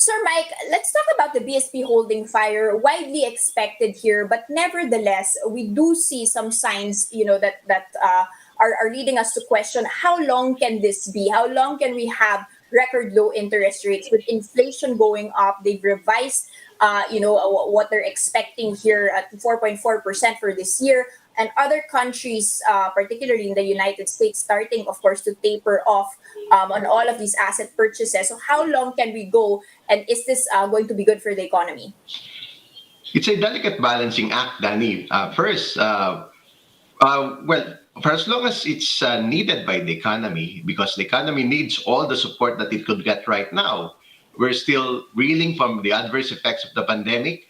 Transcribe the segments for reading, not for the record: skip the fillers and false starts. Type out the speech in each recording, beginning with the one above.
Sir Mike, let's talk about the BSP holding fire. Widely expected here, but nevertheless, we do see some signs, are leading us to question how long can this be? How long can we have record low interest rates with inflation going up? They've revised, what they're expecting here at 4.4% for this year, and other countries, particularly in the United States, starting, of course, to taper off on all of these asset purchases. So how long can we go, and is this going to be good for the economy? It's a delicate balancing act, Danny. First, well, for as long as it's needed by the economy, because the economy needs all the support that it could get right now. We're still reeling from the adverse effects of the pandemic.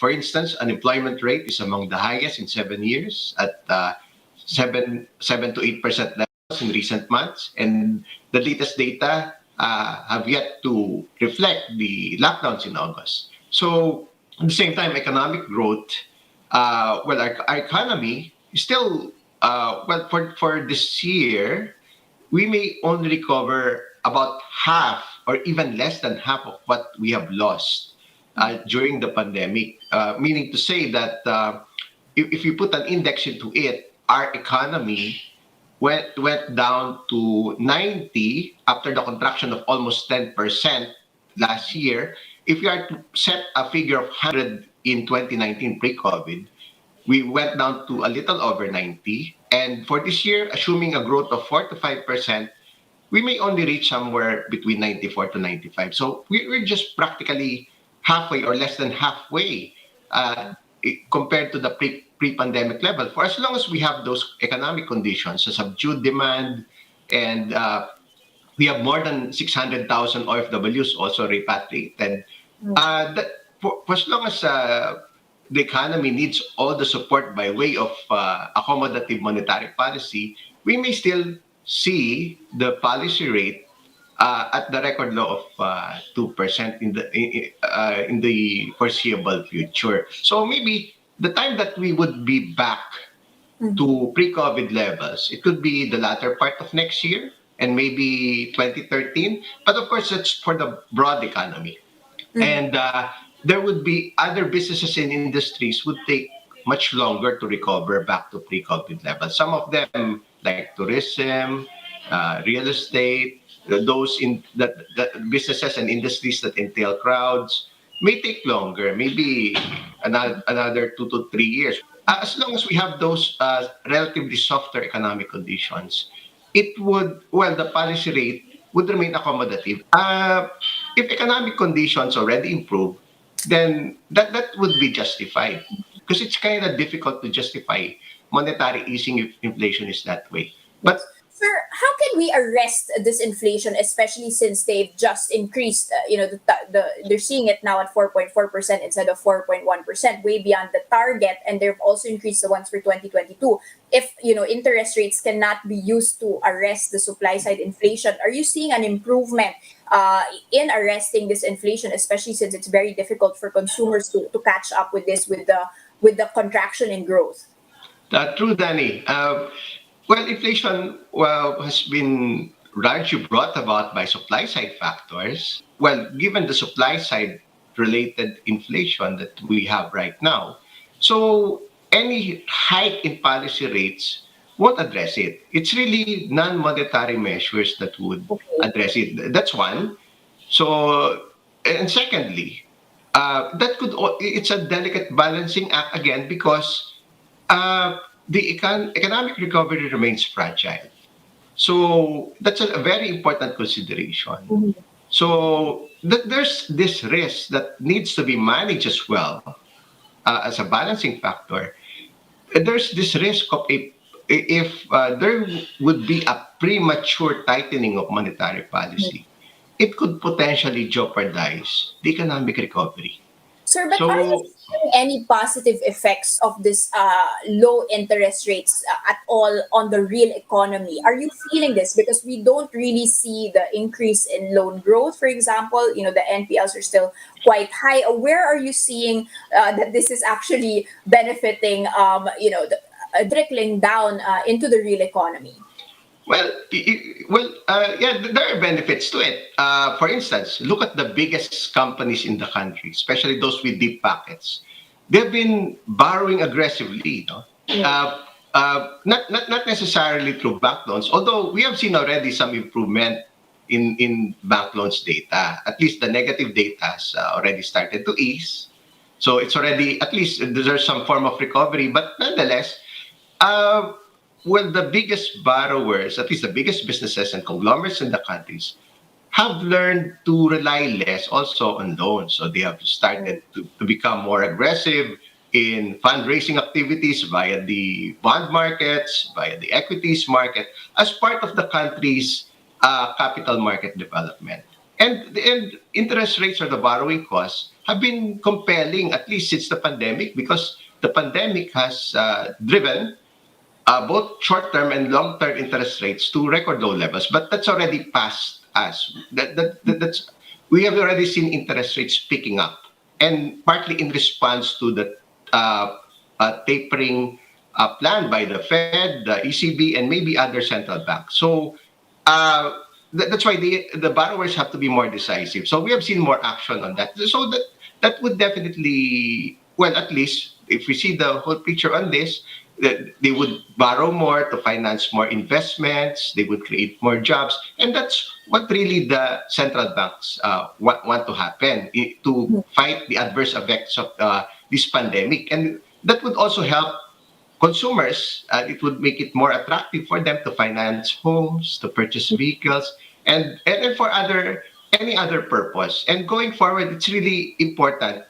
For instance, unemployment rate is among the highest in 7 years at 7 to 8% levels in recent months, and the latest data have yet to reflect the lockdowns in August. So at the same time, economic growth, our economy is still, for this year, we may only recover about half or even less than half of what we have lost during the pandemic. Meaning to say that if you put an index into it, our economy went down to 90 after the contraction of almost 10% last year. If you are to set a figure of 100 in 2019 pre-COVID, we went down to a little over 90. And for this year, assuming a growth of 4 to 5%, we may only reach somewhere between 94 to 95. So we're just practically halfway or less than halfway compared to the pre-pandemic level. For as long as we have those economic conditions, a subdued demand, and we have more than 600,000 OFWs also repatriated, for as long as the economy needs all the support by way of accommodative monetary policy, we may still see the policy rate at the record low of 2% in the foreseeable future. So maybe the time that we would be back to pre-COVID levels, it could be the latter part of next year and maybe 2013. But of course, that's for the broad economy. And there would be other businesses and industries would take much longer to recover back to pre-COVID levels. Some of them, like tourism, real estate, those in that businesses and industries that entail crowds, may take longer, maybe another 2 to 3 years. As long as we have those relatively softer economic conditions, the policy rate would remain accommodative. If economic conditions already improve, then that would be justified, because it's kind of difficult to justify monetary easing if inflation is that way. But Sir, how can we arrest this inflation, especially since they've just increased? They're seeing it now at 4.4% instead of 4.1%, way beyond the target, and they've also increased the ones for 2022. If interest rates cannot be used to arrest the supply side inflation, are you seeing an improvement in arresting this inflation, especially since it's very difficult for consumers to catch up with this with the contraction in growth? true, Danny. Inflation has been largely brought about by supply side factors. Well, given the supply side related inflation that we have right now, so any hike in policy rates won't address it. It's really non-monetary measures that would address it. That's one. So, and secondly, it's a delicate balancing act again, because the economic recovery remains fragile. So that's a very important consideration. So there's this risk that needs to be managed as well as a balancing factor. There's this risk of if there would be a premature tightening of monetary policy, it could potentially jeopardize the economic recovery. Sir, but are you So seeing any positive effects of this low interest rates at all on the real economy? Are you feeling this? Because we don't really see the increase in loan growth, for example. The NPLs are still quite high. Where are you seeing that this is actually benefiting, trickling down into the real economy? Yeah, there are benefits to it. For instance, look at the biggest companies in the country, especially those with deep pockets. They've been borrowing aggressively, no? Not necessarily through bank loans, although we have seen already some improvement in bank loans data. At least the negative data has already started to ease. So it's already, at least there's some form of recovery, but nonetheless, uh, the biggest borrowers, at least the biggest businesses and conglomerates in the countries, have learned to rely less also on loans. So they have started to become more aggressive in fundraising activities via the bond markets, via the equities market, as part of the country's capital market development. And interest rates or the borrowing costs have been compelling, at least since the pandemic, because the pandemic has driven both short-term and long-term interest rates to record low levels, but that's already past us. That's we have already seen interest rates picking up, and partly in response to the tapering plan by the Fed, the ECB, and maybe other central banks. So uh, that's why the borrowers have to be more decisive. So we have seen more action on that. So that would definitely, well, at least if we see the whole picture on this, that they would borrow more to finance more investments, they would create more jobs, and that's what really the central banks want to happen to fight the adverse effects of this pandemic. And that would also help consumers. It would make it more attractive for them to finance homes, to purchase vehicles, and for other any other purpose. And going forward, it's really important